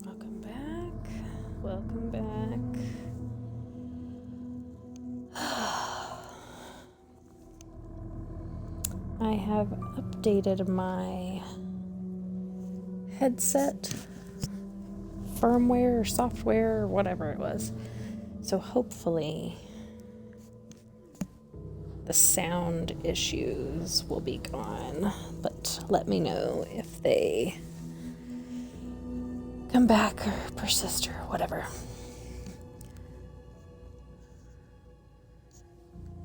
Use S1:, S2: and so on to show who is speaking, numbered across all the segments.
S1: Welcome back. Welcome back. I have updated my headset firmware or software or whatever it was. So hopefully the sound issues will be gone, but let me know if they come back or persist or whatever.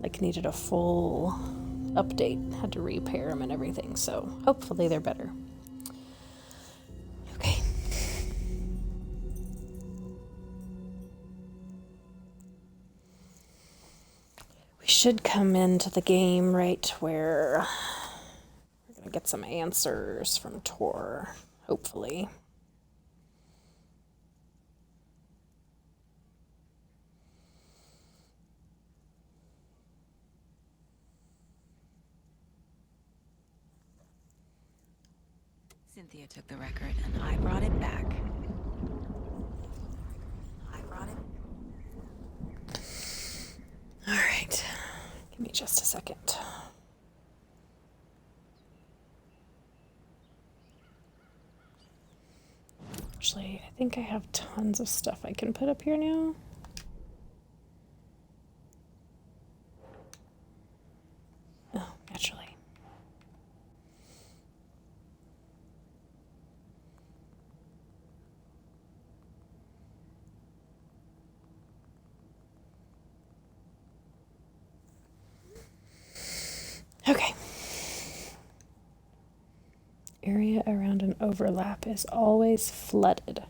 S1: Like needed a full update, had to repair them and everything, so hopefully they're better. Okay. We should come into the game right where we're gonna get some answers from Tor, hopefully.
S2: Cynthia took the record, and I brought it back.
S1: All right. Give me just a second. Actually, I think I have tons of stuff I can put up here now. Oh, naturally. Okay. Area around an overlap is always flooded.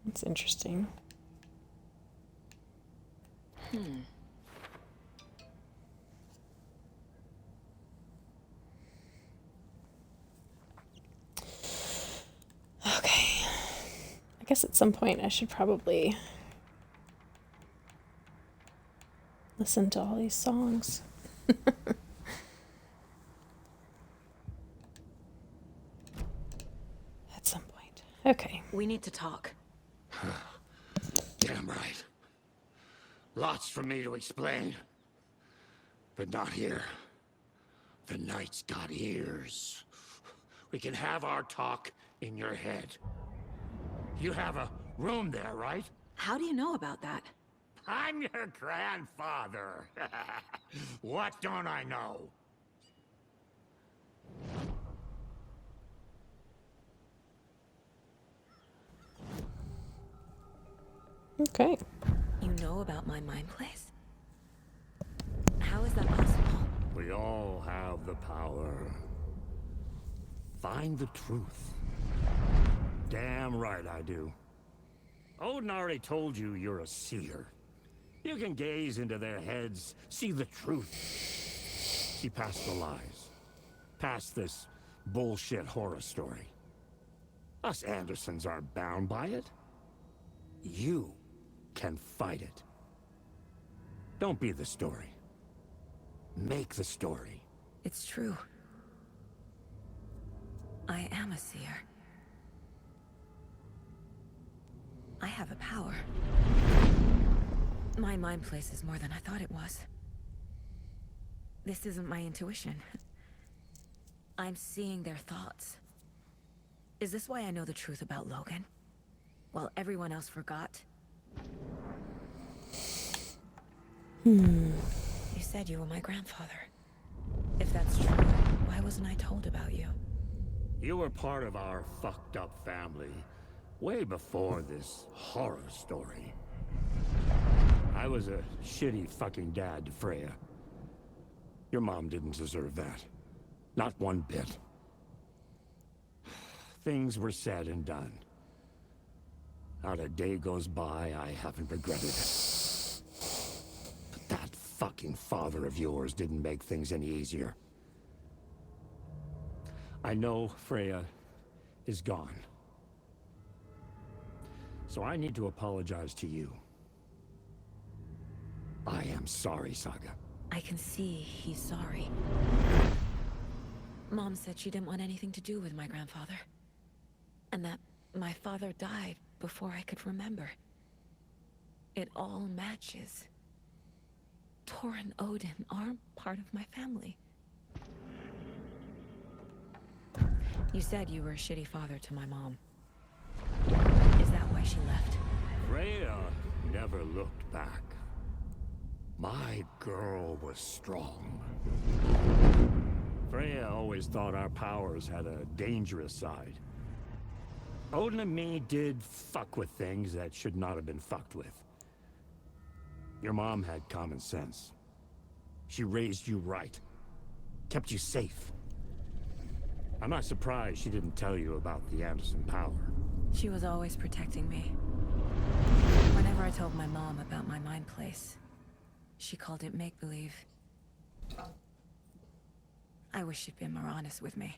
S1: That's interesting. Okay. I guess at some point I should probably listen to all these songs. At some point. Okay.
S2: We need to talk.
S3: Damn right. Lots for me to explain. But not here. The night's got ears. We can have our talk in your head. You have a room there, right?
S2: How do you know about that?
S3: I'm your grandfather. What don't I know?
S1: Okay.
S2: You know about my mind place? How is that possible?
S3: We all have the power. Find the truth. Damn right I do. Odin already told you you're a seer. You can gaze into their heads, see the truth. See past the lies. Past this bullshit horror story. Us Andersons aren't bound by it. You can fight it. Don't be the story. Make the story.
S2: It's true. I am a seer. I have a power. My mind place is more than I thought it was. This isn't my intuition. I'm seeing their thoughts. Is this why I know the truth about Logan? While everyone else forgot? You said you were my grandfather. If that's true, why wasn't I told about you?
S3: You were part of our fucked up family way before this horror story. I was a shitty fucking dad to Freya. Your mom didn't deserve that. Not one bit. Things were said and done. Not a day goes by I haven't regretted it. But that fucking father of yours didn't make things any easier. I know Freya is gone. So I need to apologize to you. I am sorry, Saga.
S2: I can see he's sorry. Mom said she didn't want anything to do with my grandfather. And that my father died before I could remember. It all matches. Tor and Odin are part of my family. You said you were a shitty father to my mom. Is that why she left?
S3: Freya never looked back. My girl was strong. Freya always thought our powers had a dangerous side. Odin and me did fuck with things that should not have been fucked with. Your mom had common sense. She raised you right. Kept you safe. I'm not surprised she didn't tell you about the Anderson power.
S2: She was always protecting me. Whenever I told my mom about my mind place, she called it make-believe. I wish she'd been more honest with me.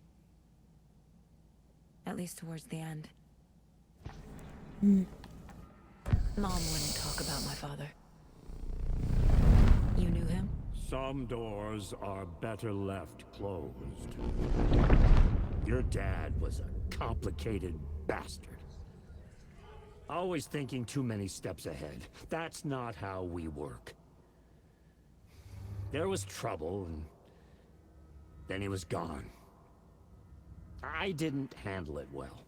S2: At least towards the end. Mom wouldn't talk about my father. You knew him?
S3: Some doors are better left closed. Your dad was a complicated bastard. Always thinking too many steps ahead. That's not how we work. There was trouble, and then he was gone. I didn't handle it well.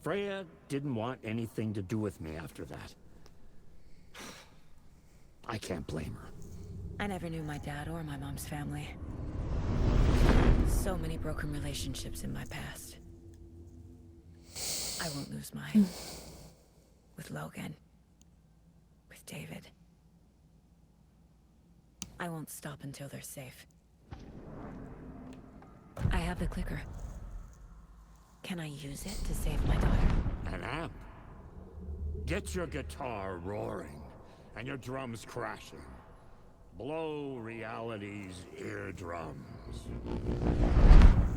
S3: Freya didn't want anything to do with me after that. I can't blame her.
S2: I never knew my dad or my mom's family. So many broken relationships in my past. I won't lose mine. With Logan. With David. I won't stop until they're safe. I have the clicker. Can I use it to save my daughter?
S3: An amp. Get your guitar roaring and your drums crashing. Blow reality's eardrums.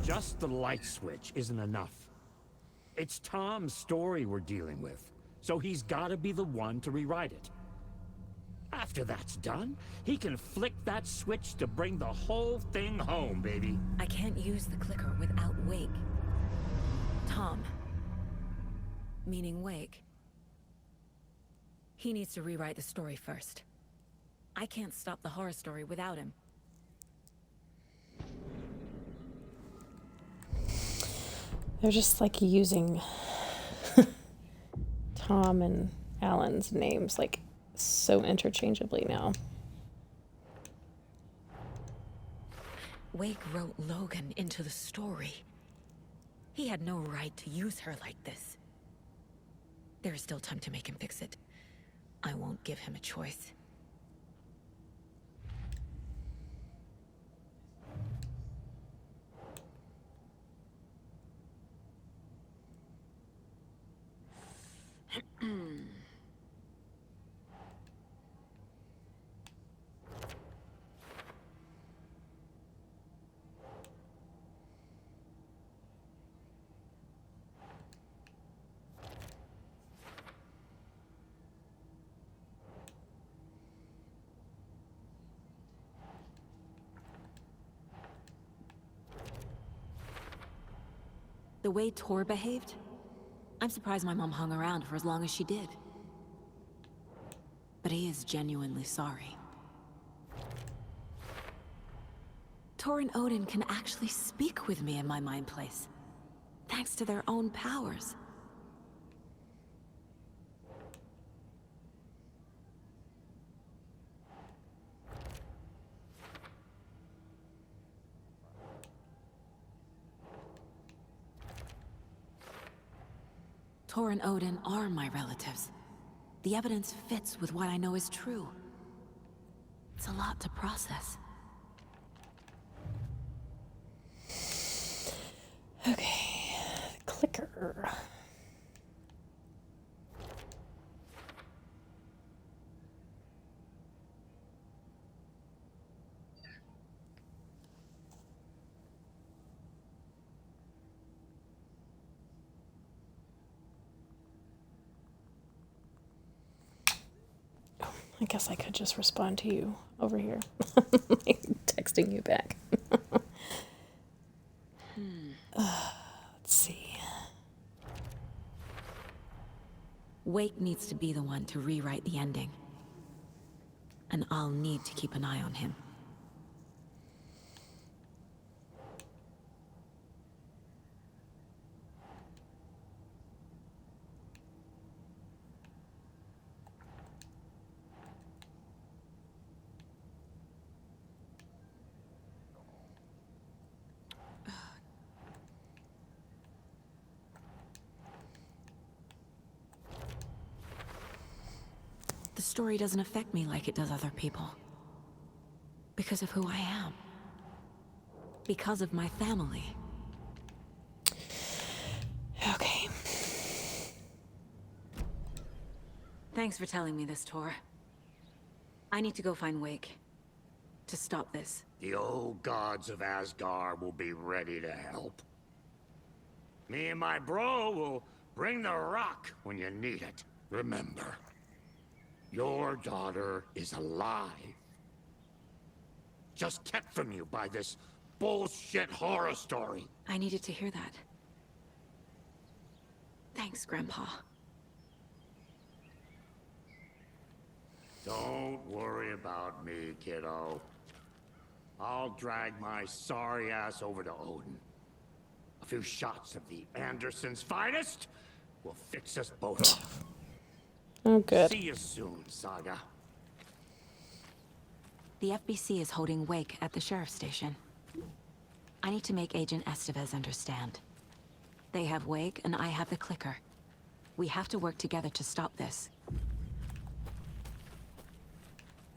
S3: Just the light switch isn't enough. It's Tom's story we're dealing with, so he's gotta be the one to rewrite it. After that's done, he can flick that switch to bring the whole thing home, baby.
S2: I can't use the clicker without Wake. Tom. Meaning Wake. He needs to rewrite the story first. I can't stop the horror story without him.
S1: They're just like using Tom and Alan's names like so interchangeably now.
S2: Wake wrote Logan into the story. He had no right to use her like this. There is still time to make him fix it. I won't give him a choice. The way Tor behaved, I'm surprised my mom hung around for as long as she did. But he is genuinely sorry. Tor and Odin can actually speak with me in my mind place, thanks to their own powers. Tor and Odin are my relatives. The evidence fits with what I know is true. It's a lot to process.
S1: Okay, clicker. I guess I could just respond to you over here. Texting you back.
S2: Wake needs to be the one to rewrite the ending. And I'll need to keep an eye on him. The story doesn't affect me like it does other people. Because of who I am. Because of my family.
S1: Okay.
S2: Thanks for telling me this, Tor. I need to go find Wake. To stop this.
S3: The old gods of Asgard will be ready to help. Me and my bro will bring the rock when you need it. Remember, your daughter is alive. Just kept from you by this bullshit horror story.
S2: I needed to hear that. Thanks, Grandpa.
S3: Don't worry about me, kiddo. I'll drag my sorry ass over to Odin. A few shots of the Andersons' finest will fix us both up.
S1: Oh, good.
S3: See you soon, Saga.
S2: The FBC is holding Wake at the sheriff's station. I need to make Agent Estevez understand. They have Wake and I have the clicker. We have to work together to stop this.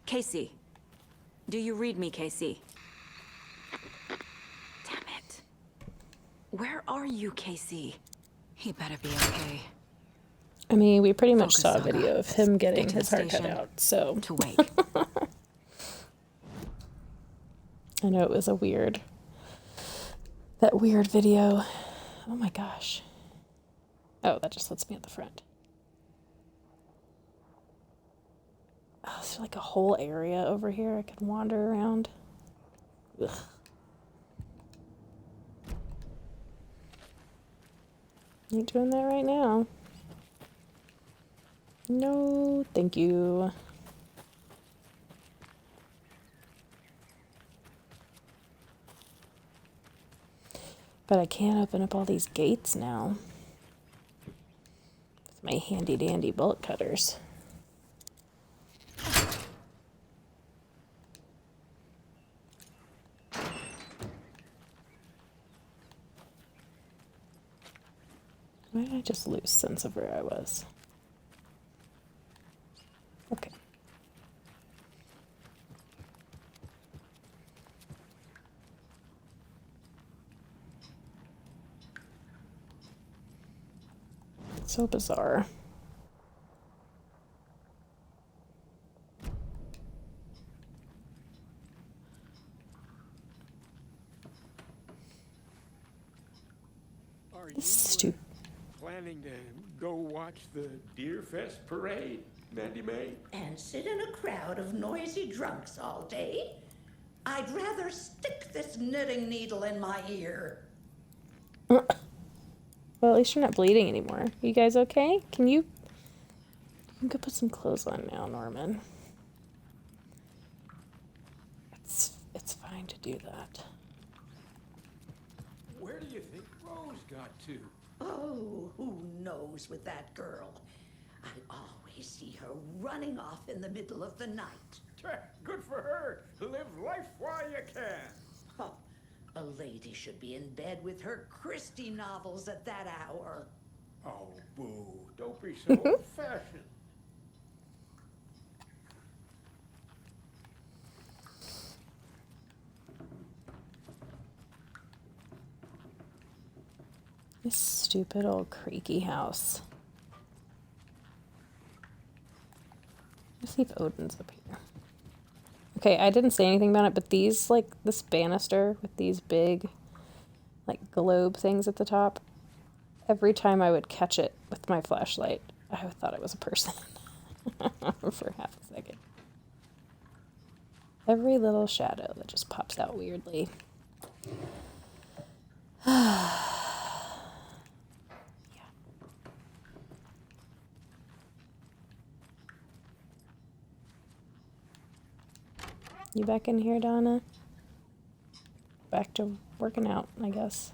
S2: Casey. Do you read me, Casey? Damn it. Where are you, Casey? He better be okay.
S1: I mean, we pretty much
S2: Focus,
S1: saw a
S2: Saga.
S1: video of him getting
S2: Get to the
S1: his heart cut
S2: station.
S1: out, so
S2: To Wake.
S1: I know it was that weird video. Oh my gosh. Oh, that just lets me at the front. Oh, is there like a whole area over here I could wander around? Ugh. Ain't doing that right now. No, thank you. But I can't open up all these gates now. With my handy dandy bullet cutters. Why did I just lose sense of where I was? Okay. So bizarre.
S4: Are you
S1: This is stupid.
S4: planning to go watch the Deer Fest parade, Mandy May?
S5: And sit in a crowd of noisy drunks all day? I'd rather stick this knitting needle in my ear.
S1: Well, at least you're not bleeding anymore. You guys okay? You can go put some clothes on now, Norman. It's fine to do that.
S4: Where do you think Rose got to?
S5: Oh, who knows with that girl? I always see her running off in the middle of the night.
S4: Good for her. Live life while you can.
S5: Huh. A lady should be in bed with her Christie novels at that hour.
S4: Oh, boo. Don't be so old-fashioned.
S1: This stupid old creaky house. Let's see if Odin's up here. Okay, I didn't say anything about it, but these, like, this banister with these big, like, globe things at the top, every time I would catch it with my flashlight, I thought it was a person for half a second. Every little shadow that just pops out weirdly. You back in here, Donna? Back to working out, I guess.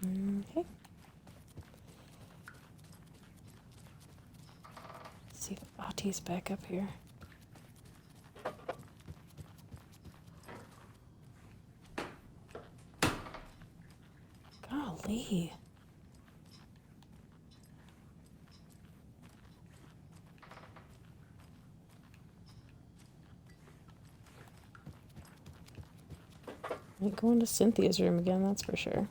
S1: Okay. Let's see if Auntie back up here. Golly. Ain't going to Cynthia's room again, that's for sure.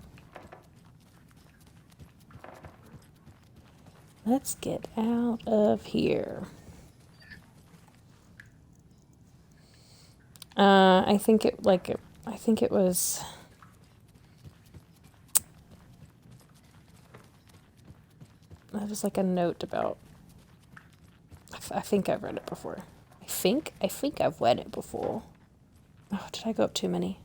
S1: Let's get out of here. I think it was. That was like a note about. I think I've read it before. I think I've read it before. Oh, did I go up too many?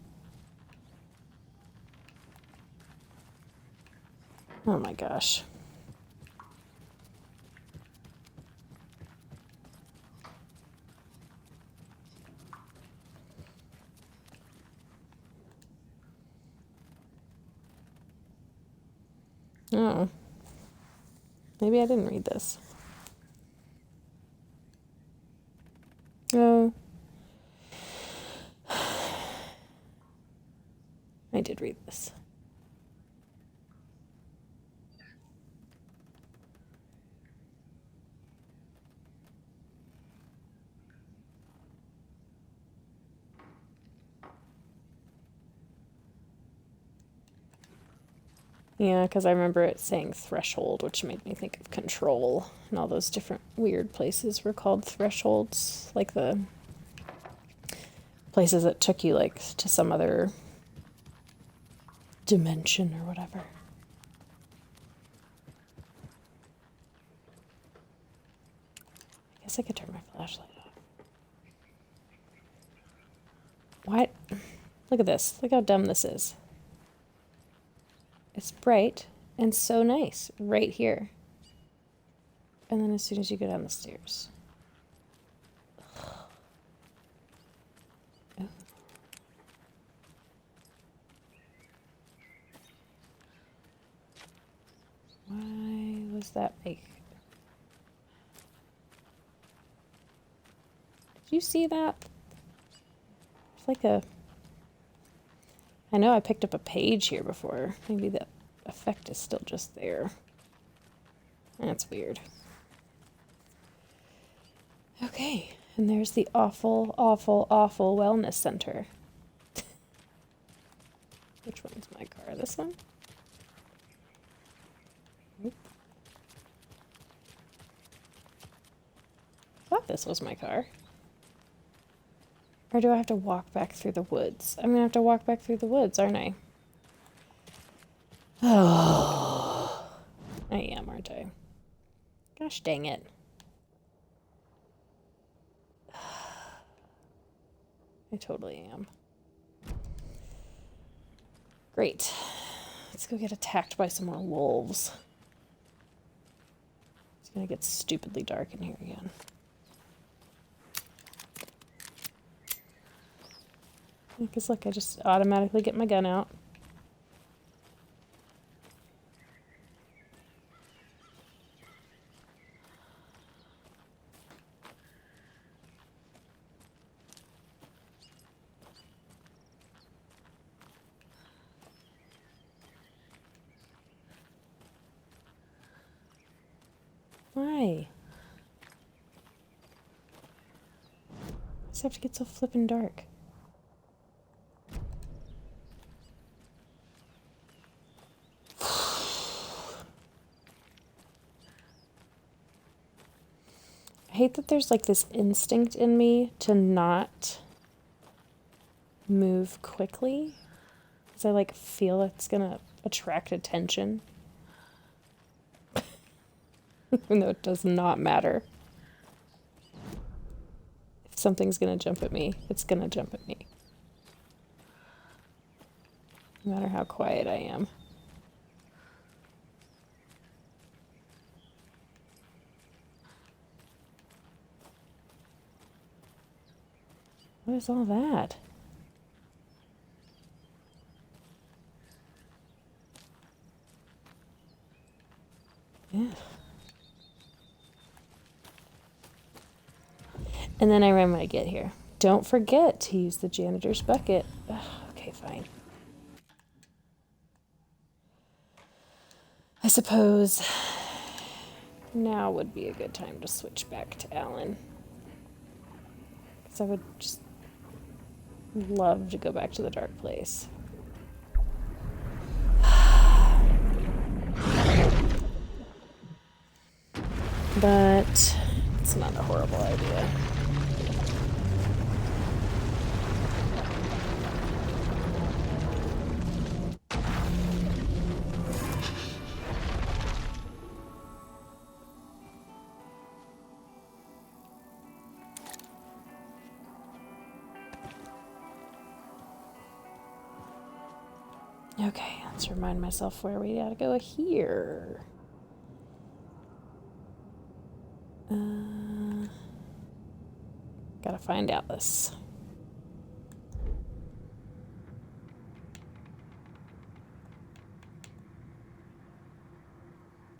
S1: Oh my gosh. Oh. Maybe I didn't read this. Oh. I did read this. Yeah, because I remember it saying threshold, which made me think of control. And all those different weird places were called thresholds. Like the places that took you like to some other dimension or whatever. I guess I could turn my flashlight off. What? Look at this. Look how dumb this is. It's bright and so nice right here. And then as soon as you go down the stairs. Oh. Why was that like... Did you see that? It's like a... I know I picked up a page here before. Maybe the effect is still just there. That's weird. Okay, and there's the awful, awful, awful wellness center. Which one's my car? This one? Nope. I thought this was my car. Or do I have to walk back through the woods? I'm gonna have to walk back through the woods, aren't I? Oh, I am, aren't I? Gosh dang it. I totally am. Great. Let's go get attacked by some more wolves. It's gonna get stupidly dark in here again. Because look, I just automatically get my gun out. Why? I just have to get so flippin' dark. I hate that there's like this instinct in me to not move quickly. Because I like feel it's gonna attract attention. Even though it does not matter. If something's gonna jump at me, it's gonna jump at me. No matter how quiet I am. What is all that? Yeah. And then I remember when I get here. Don't forget to use the janitor's bucket. Ugh, okay, fine. I suppose now would be a good time to switch back to Alan. Because I would just love to go back to the dark place. But it's not a horrible idea. Okay, let's remind myself where we gotta go here. Gotta find Alice.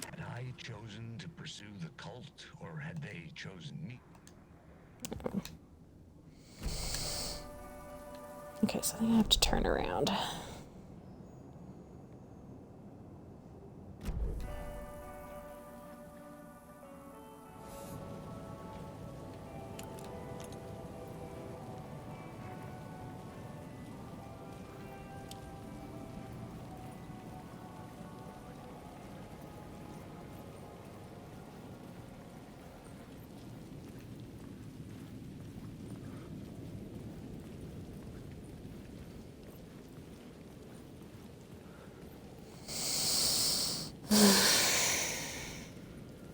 S6: Had I chosen to pursue the cult, or had they chosen me?
S1: Okay, so I think I have to turn around.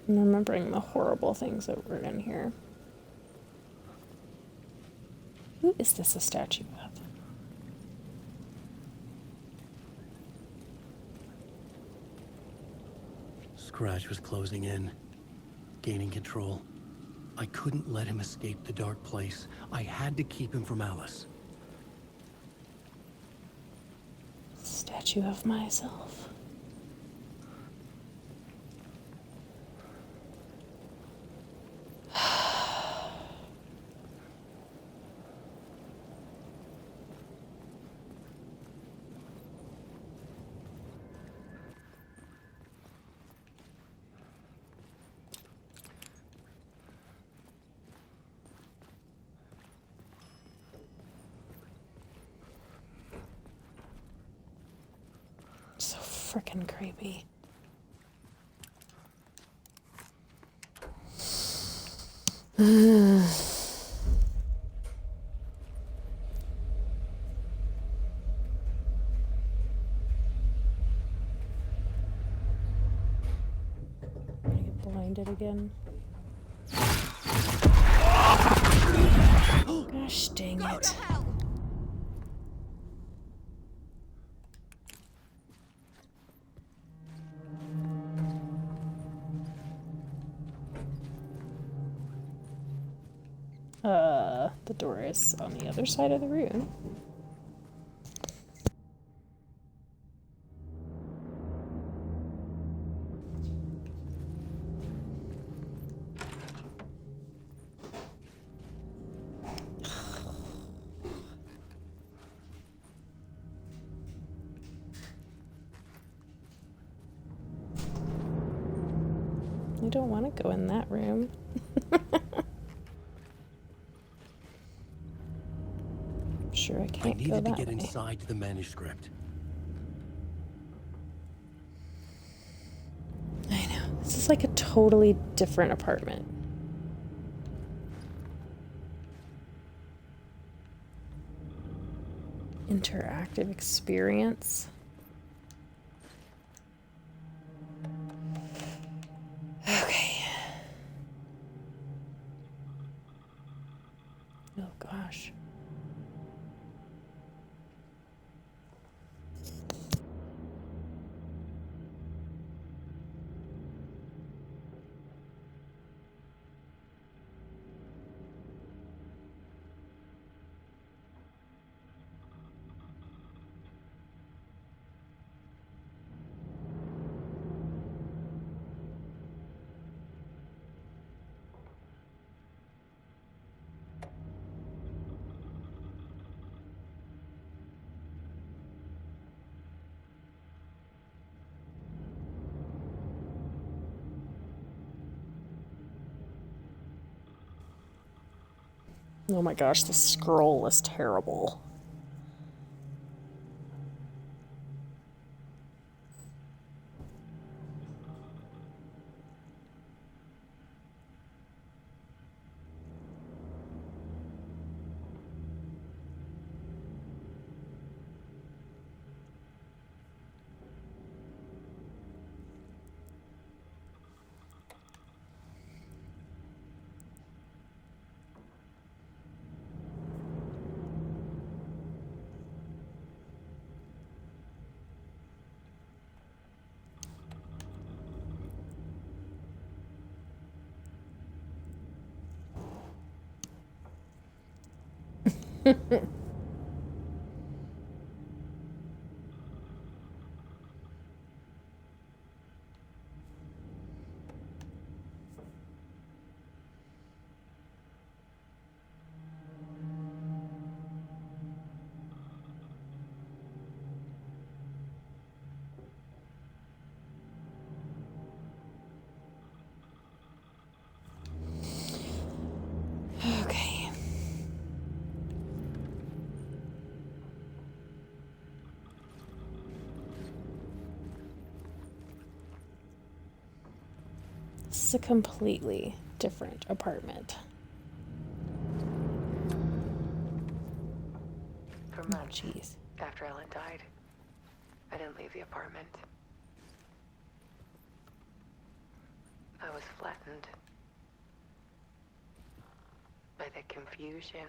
S1: I'm remembering the horrible things that were in here. Who is this a statue of?
S7: Scratch was closing in, gaining control. I couldn't let him escape the dark place. I had to keep him from Alice.
S1: Statue of myself. So freaking creepy. I get blinded again. Gosh dang it. The door is on the other side of the room. I don't want to go in that room. Sure, I
S7: I
S1: can't go
S7: needed to
S1: that
S7: get
S1: way.
S7: inside the manuscript.
S1: I know. This is like a totally different apartment. Interactive experience. Okay. Oh gosh. Oh my gosh, the scroll is terrible. Okay. This is a completely different apartment.
S8: For
S1: Oh,
S8: months
S1: jeez.
S8: after Ellen died, I didn't leave the apartment. I was flattened by the confusion,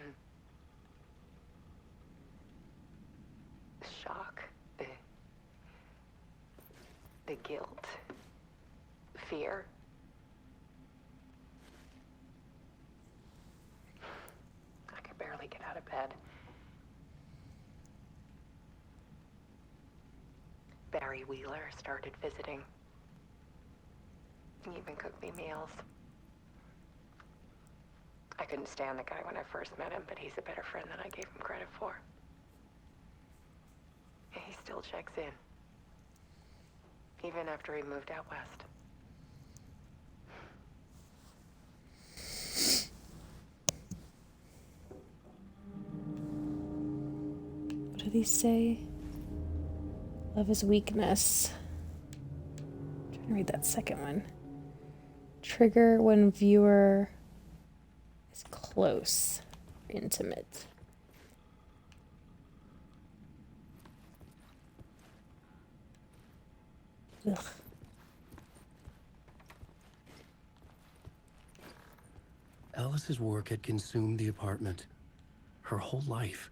S8: the shock, the guilt, fear. I could barely get out of bed. Barry Wheeler started visiting. He even cooked me meals. I couldn't stand the guy when I first met him, but he's a better friend than I gave him credit for. And he still checks in. Even after he moved out west.
S1: What do these say? Love is weakness. I'm trying to read that second one. Trigger when viewer is close, intimate. Ugh.
S7: Alice's work had consumed the apartment. Her whole life.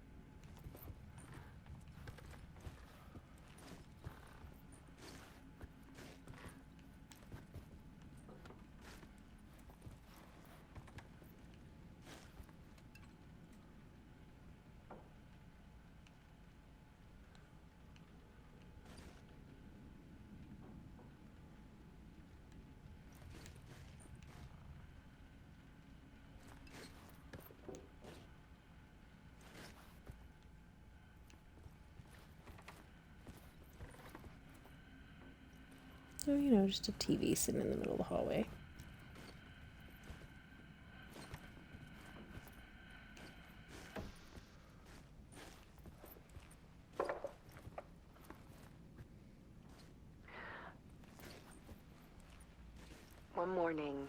S1: So, you know, just a TV sitting in the middle of the hallway.
S8: One morning,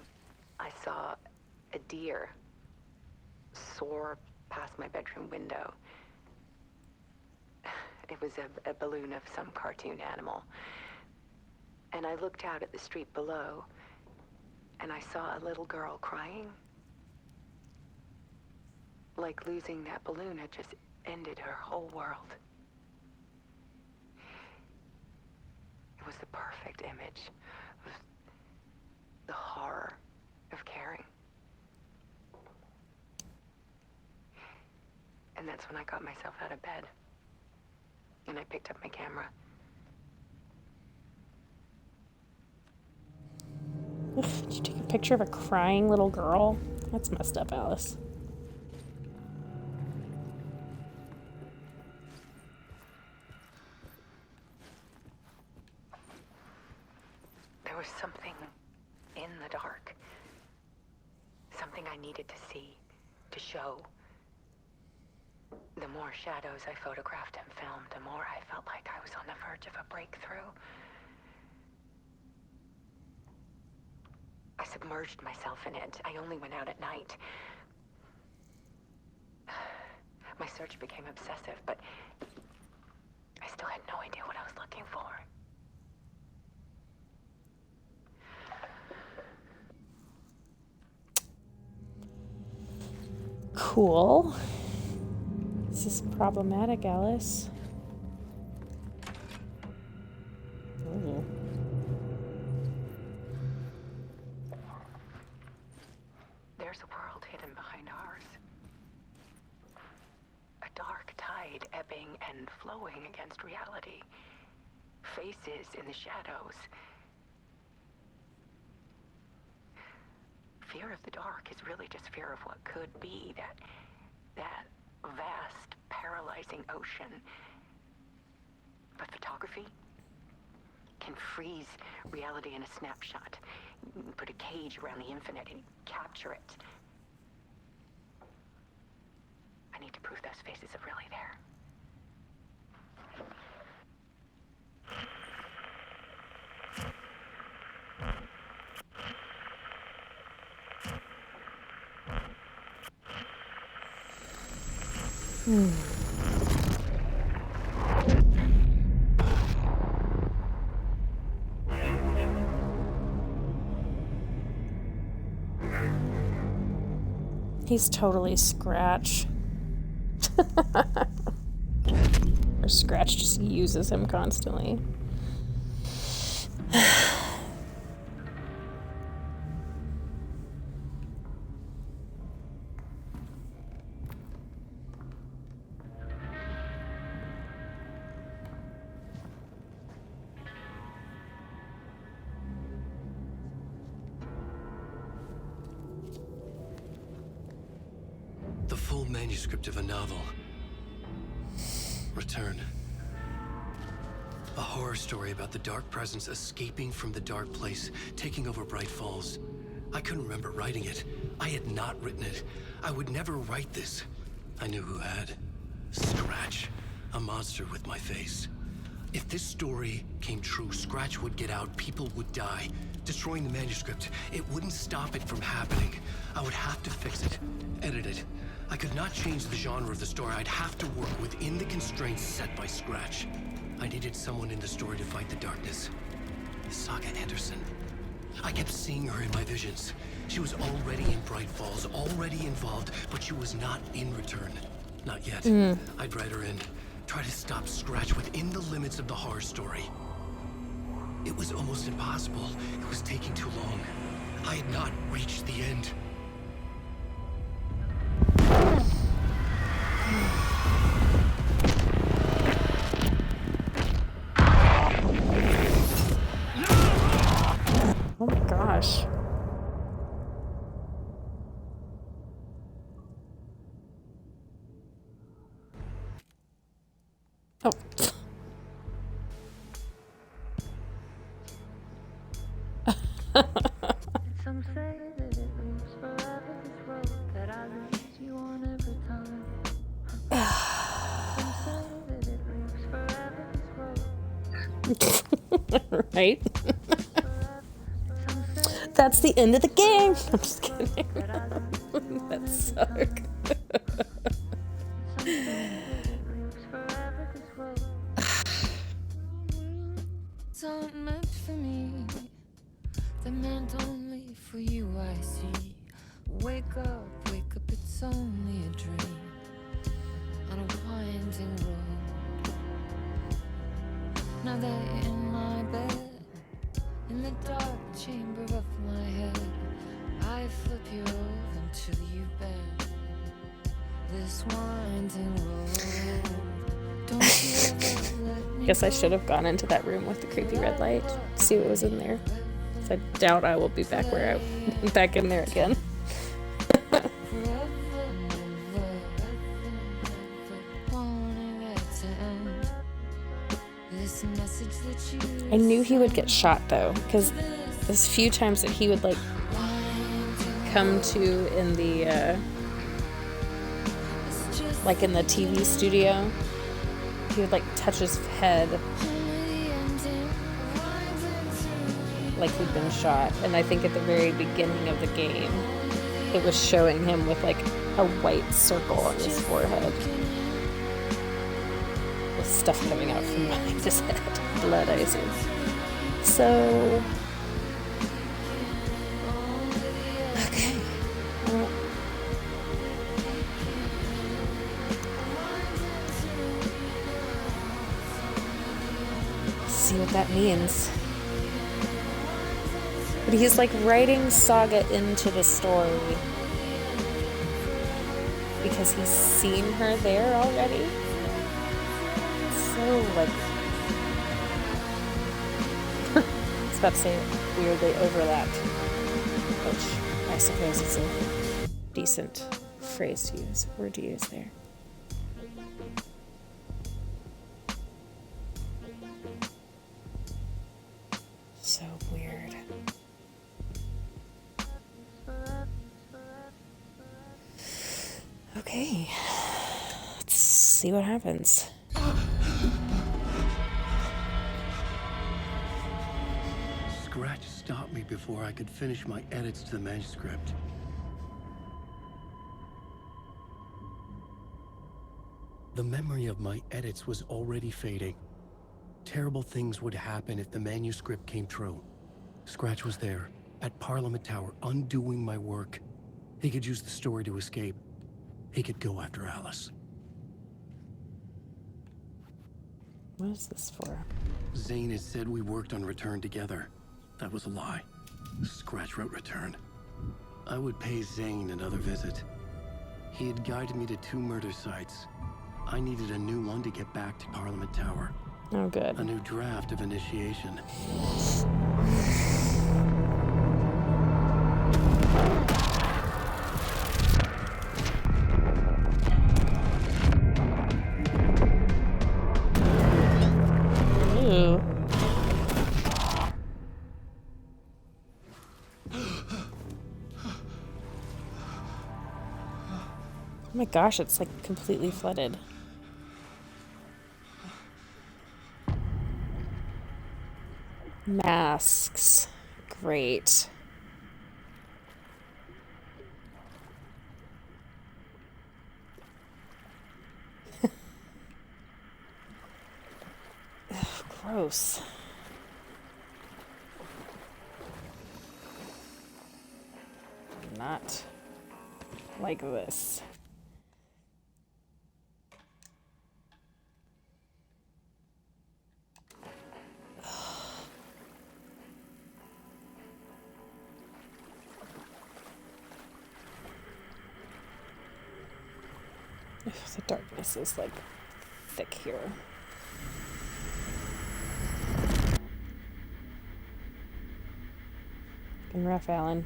S8: I saw a deer soar past my bedroom window. It was a balloon of some cartoon animal. And I looked out at the street below, and I saw a little girl crying. Like losing that balloon had just ended her whole world. It was the perfect image of the horror of caring. And that's when I got myself out of bed. And I picked up my camera.
S1: Ugh, did you take a picture of a crying little girl? That's messed up, Alice.
S8: There was something in the dark. Something I needed to see, to show, The more shadows I photographed and filmed, the more I felt like I was on the verge of a breakthrough. I submerged myself in it. I only went out at night. My search became obsessive, but I still had no idea what I was looking for.
S1: Cool. This is problematic, Alice. Ooh.
S8: There's a world hidden behind ours. A dark tide ebbing and flowing against reality. Faces in the shadows. Fear of the dark is really just fear of what could be, that vast, paralyzing ocean. But photography can freeze reality in a snapshot. Put a cage around the infinite and capture it. I need to prove those faces are really there.
S1: He's totally Scratch. Or Scratch just uses him constantly.
S7: The full manuscript of a novel. Return. A horror story about the dark presence escaping from the dark place, taking over Bright Falls. I couldn't remember writing it. I had not written it. I would never write this. I knew who had. Scratch. A monster with my face. If this story came true, Scratch would get out, people would die. Destroying the manuscript, it wouldn't stop it from happening. I would have to fix it, edit it. I could not change the genre of the story. I'd have to work within the constraints set by Scratch. I needed someone in the story to fight the darkness. Saga Anderson. I kept seeing her in my visions. She was already in Bright Falls, already involved, but she was not in Return. Not yet. I'd write her in. Try to stop Scratch within the limits of the horror story. It was almost impossible. It was taking too long. I had not reached the end.
S1: Oh my gosh. Oh.
S9: Some say that it moves forever, this road that I lose you on every time. Some say that it moves forever, this road.
S1: Right?
S9: Some say
S1: That's the end of the game. I'm just kidding. That sucked.
S9: some say that it moves forever, this road. It's not meant for me. They're meant only for you, I see. Wake up, it's only a dream on a winding road. Now that you're in my bed, in the dark chamber of my head, I flip you over until you bend this winding road. Don't you ever let me
S1: Guess I should have gone into that room with the creepy red light, see what was in there. I doubt I will be back back in there again. I knew he would get shot though, because there's a few times that he would like come to in the like in the TV studio. He would like touch his head like he'd been shot. And I think at the very beginning of the game, it was showing him with like a white circle on his forehead with stuff coming out from behind his head. Blood, I assume. So, okay. Well, see what that means. But he's like writing Saga into the story because he's seen her there already. So like, I was about to say weirdly overlapped, which I suppose is a decent phrase to use, word to use there. So weird. Okay, let's see what happens.
S7: Scratch stopped me before I could finish my edits to the manuscript. The memory of my edits was already fading. Terrible things would happen if the manuscript came true. Scratch was there, at Parliament Tower, undoing my work. He could use the story to escape. He could go after Alice.
S1: What is this for?
S7: Zane had said we worked on Return together. That was a lie. Scratch wrote Return. I would pay Zane another visit. He had guided me to 2 murder sites. I needed a new one to get back to Parliament Tower.
S1: Oh, good.
S7: A new draft of initiation.
S1: Ooh. Oh my gosh, it's like completely flooded. Masks. Great. Ugh, gross. Not like this. Ugh, the darkness is like thick here. Fucking rough, Alan.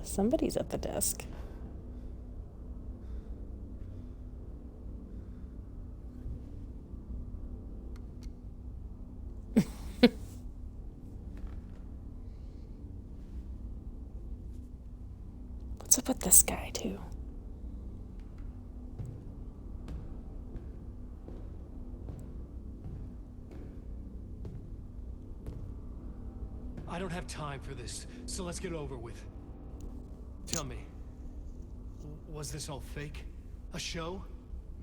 S1: Somebody's at the desk. What's up with this guy, too?
S10: I don't have time for this, so let's get over with. Tell me, was this all fake? A show?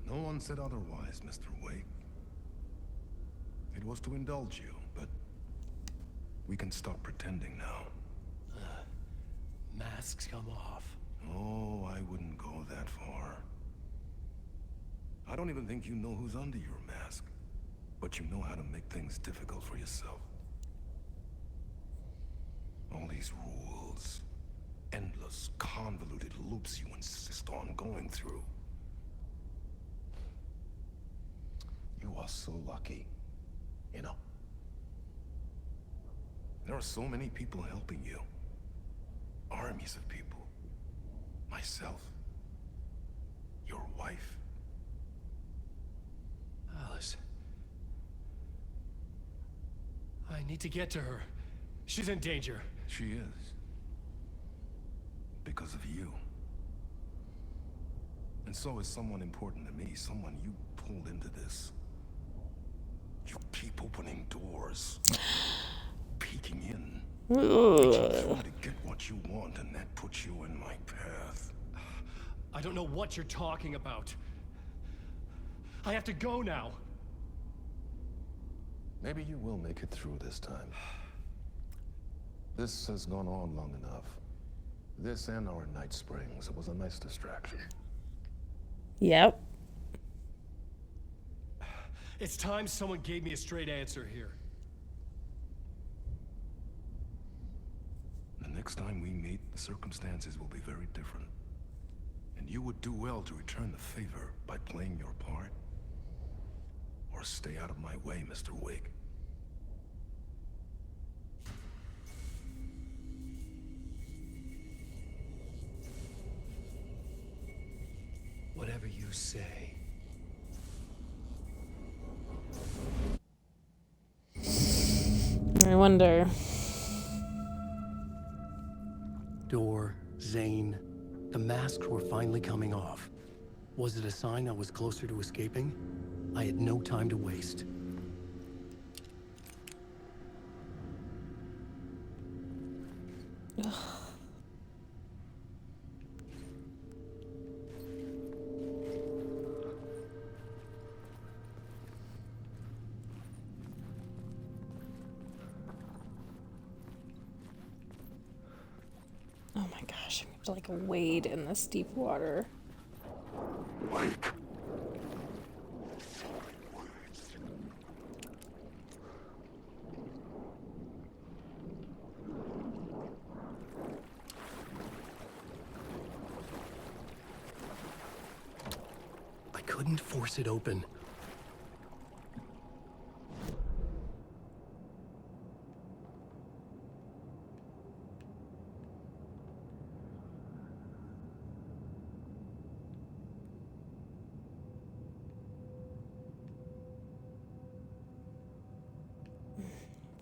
S11: No one said otherwise, Mr. Wake. It was to indulge you, but we can stop pretending now.
S10: Masks come off.
S11: Oh, I wouldn't go that far. I don't even think you know who's under your mask, but you know how to make things difficult for yourself. All these rules, endless, convoluted loops you insist on going through. You are so lucky, you know. There are so many people helping you. Armies of people. Myself. Your wife.
S10: Alice, need to get to her. She's in danger.
S11: She is. Because of you. And so is someone important to me, someone you pulled into this. You keep opening doors. Peeking in. Trying to get what you want, and that puts you in my path.
S10: I don't know what you're talking about. I have to go now.
S11: Maybe you will make it through this time. This has gone on long enough. This and our night springs. It was a nice distraction.
S1: Yep.
S10: It's time someone gave me a straight answer here.
S11: The next time we meet, the circumstances will be very different. And you would do well to return the favor by playing your part. Or stay out of my way, Mr. Wake.
S7: Whatever you say.
S1: I wonder.
S7: Door, Zane, the masks were finally coming off. Was it a sign I was closer to escaping? I had no time to waste.
S1: Oh my gosh, I have to like wade in this deep water.
S7: I couldn't force it open.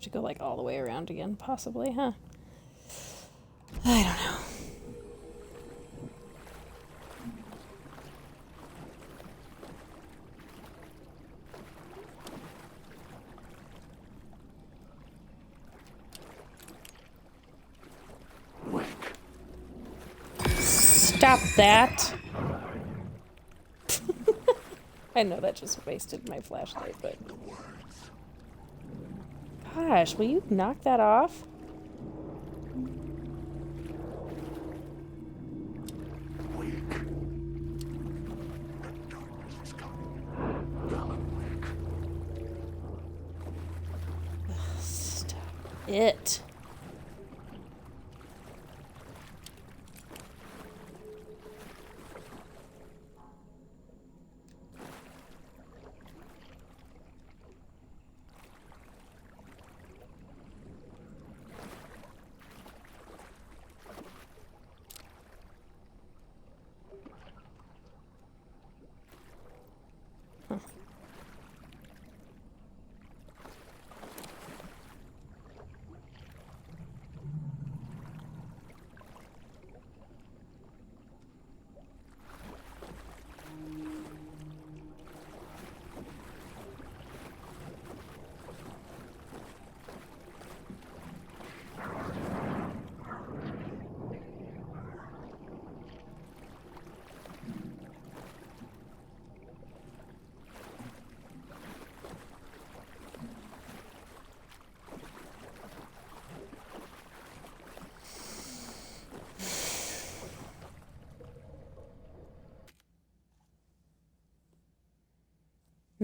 S1: To go like all the way around again, possibly, huh? I don't know. Stop that! I know that just wasted my flashlight, but... Gosh, will you knock that off? Stop it.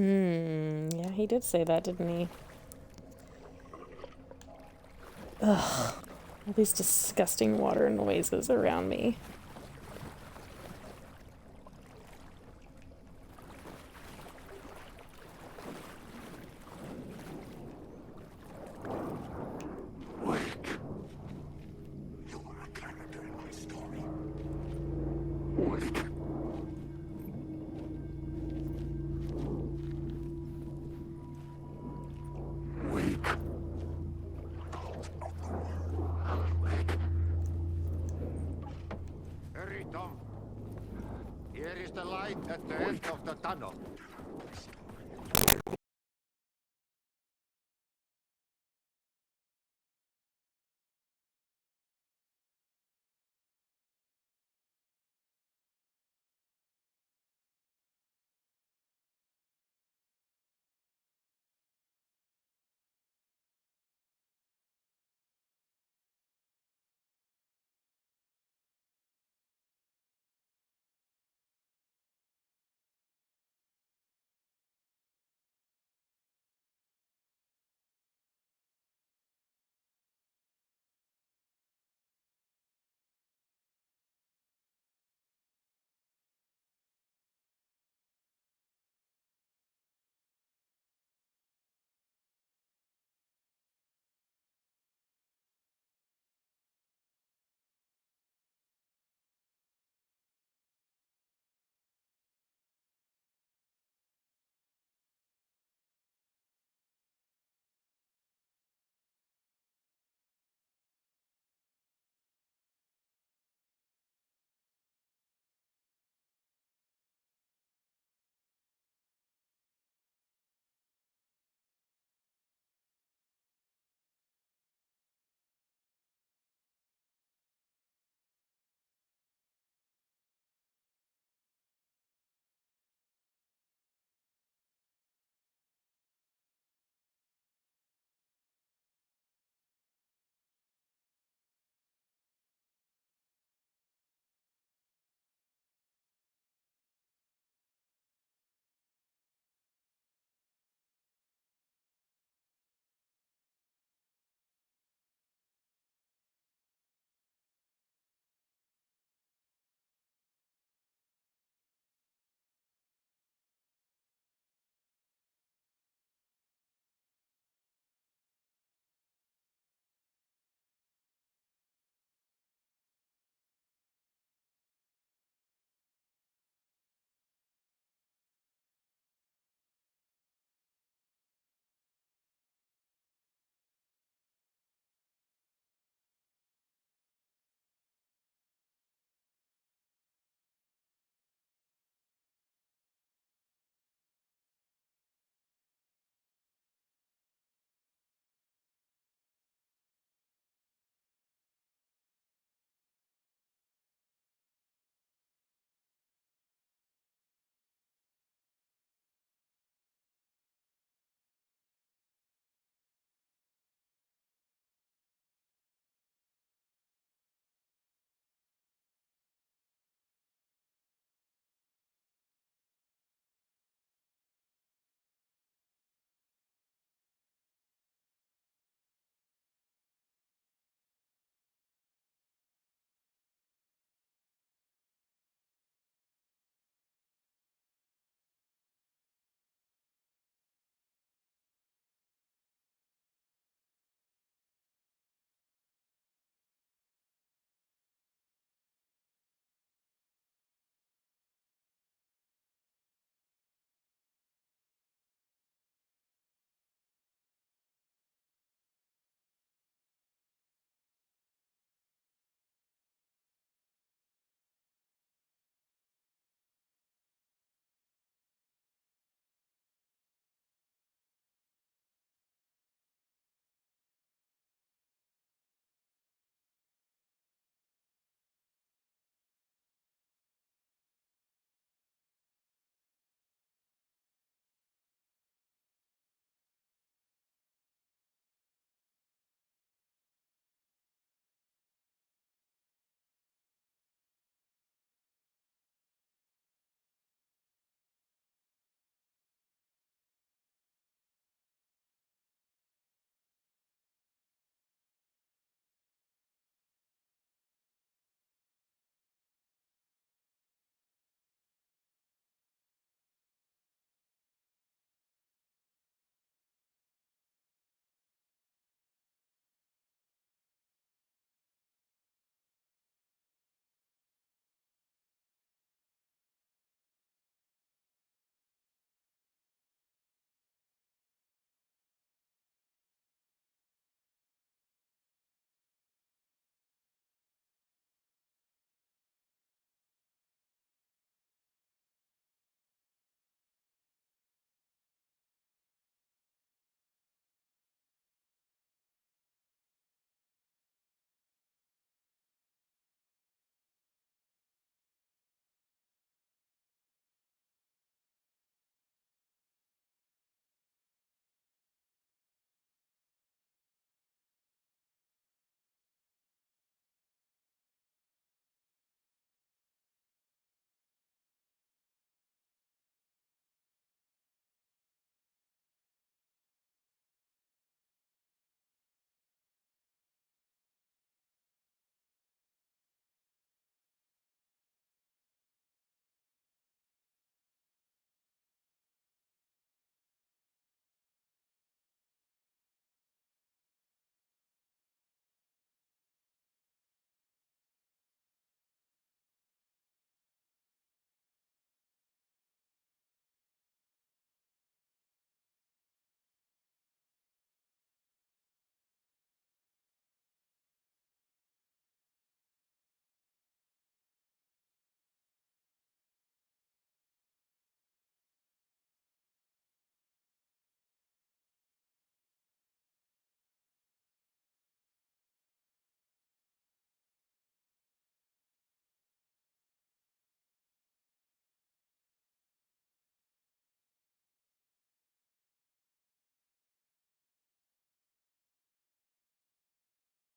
S1: Yeah, he did say that, didn't he? Ugh. All these disgusting water noises around me.
S12: Tom. Here is the light at the end of the tunnel.